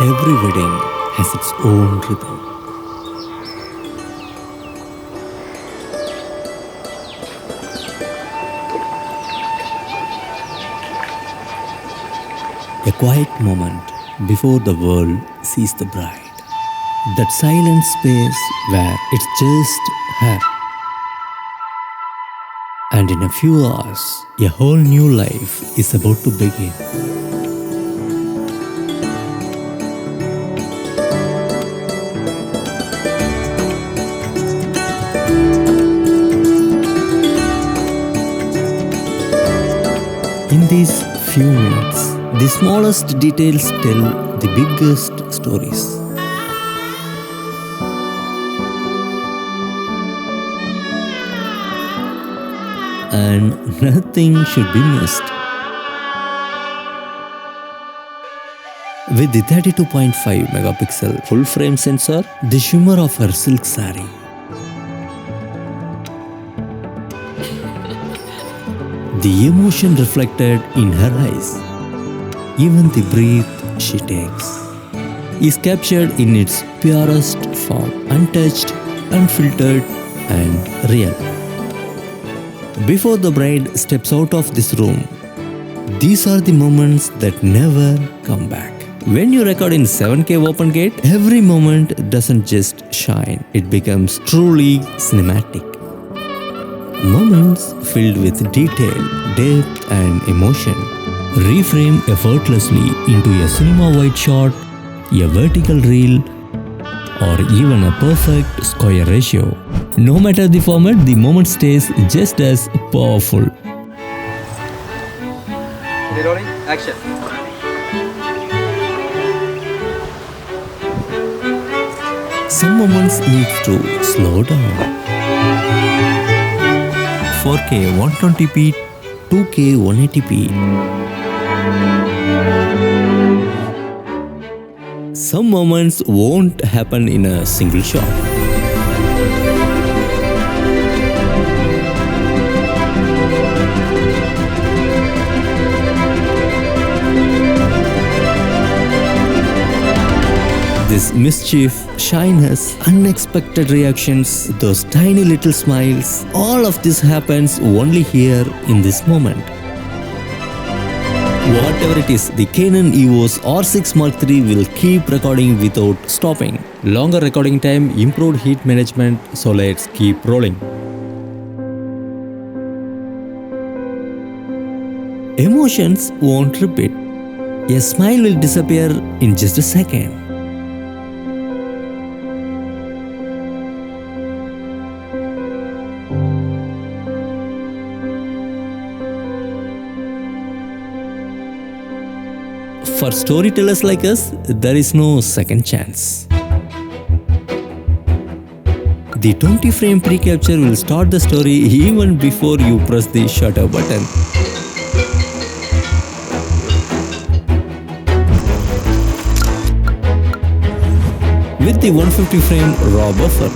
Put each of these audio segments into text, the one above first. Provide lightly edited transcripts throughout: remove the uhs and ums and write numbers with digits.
Every wedding has its own rhythm. A quiet moment before the world sees the bride. That silent space where it's just her. And in a few hours, a whole new life is about to begin. In these few minutes, the smallest details tell the biggest stories. And nothing should be missed. With the 32.5 megapixel full frame sensor, the shimmer of her silk saree, the emotion reflected in her eyes, even the breath she takes, is captured in its purest form, untouched, unfiltered, and real. Before the bride steps out of this room, these are the moments that never come back. When you record in 4K open gate, every moment doesn't just shine, it becomes truly cinematic. Moments filled with detail, depth, and emotion, reframe effortlessly into a cinema-wide shot, a vertical reel, or even a perfect square ratio. No matter the format, the moment stays just as powerful. Rolling, action. Some moments need to slow down. 4K 120p, 2K 180p. Some moments won't happen in a single shot. This mischief, shyness, unexpected reactions, those tiny little smiles, all of this happens only here in this moment. Whatever it is, the Canon EOS R6 Mark III will keep recording without stopping. Longer recording time, improved heat management, so let's keep rolling. Emotions won't repeat. A smile will disappear in just a second. For storytellers like us, there is no second chance. The 20 frame pre-capture will start the story even before you press the shutter button. With the 150 frame raw buffer,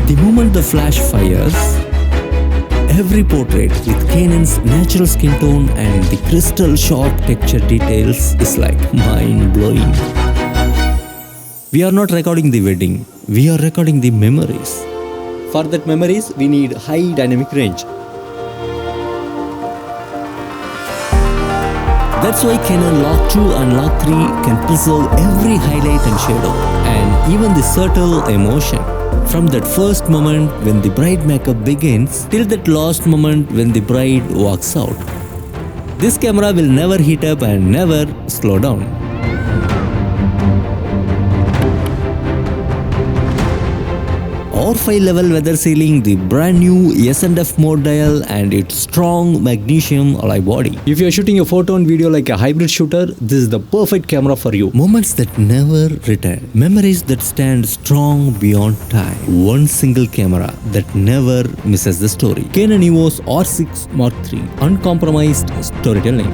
the moment the flash fires, every portrait with Canon's natural skin tone and the crystal sharp texture details is like mind-blowing. We are not recording the wedding, we are recording the memories. For that memories, we need high dynamic range. That's why Canon Log 2 and Log 3 can preserve every highlight and shadow, and even the subtle emotion. From that first moment when the bride makeup begins till that last moment when the bride walks out. This camera will never heat up and never slow down. R5 level weather sealing, the brand new S&F mode dial, and its strong magnesium alloy body. If you are shooting a photo and video like a hybrid shooter, this is the perfect camera for you. Moments that never return. Memories that stand strong beyond time. One single camera that never misses the story. Canon EOS R6 Mark III. Uncompromised storytelling.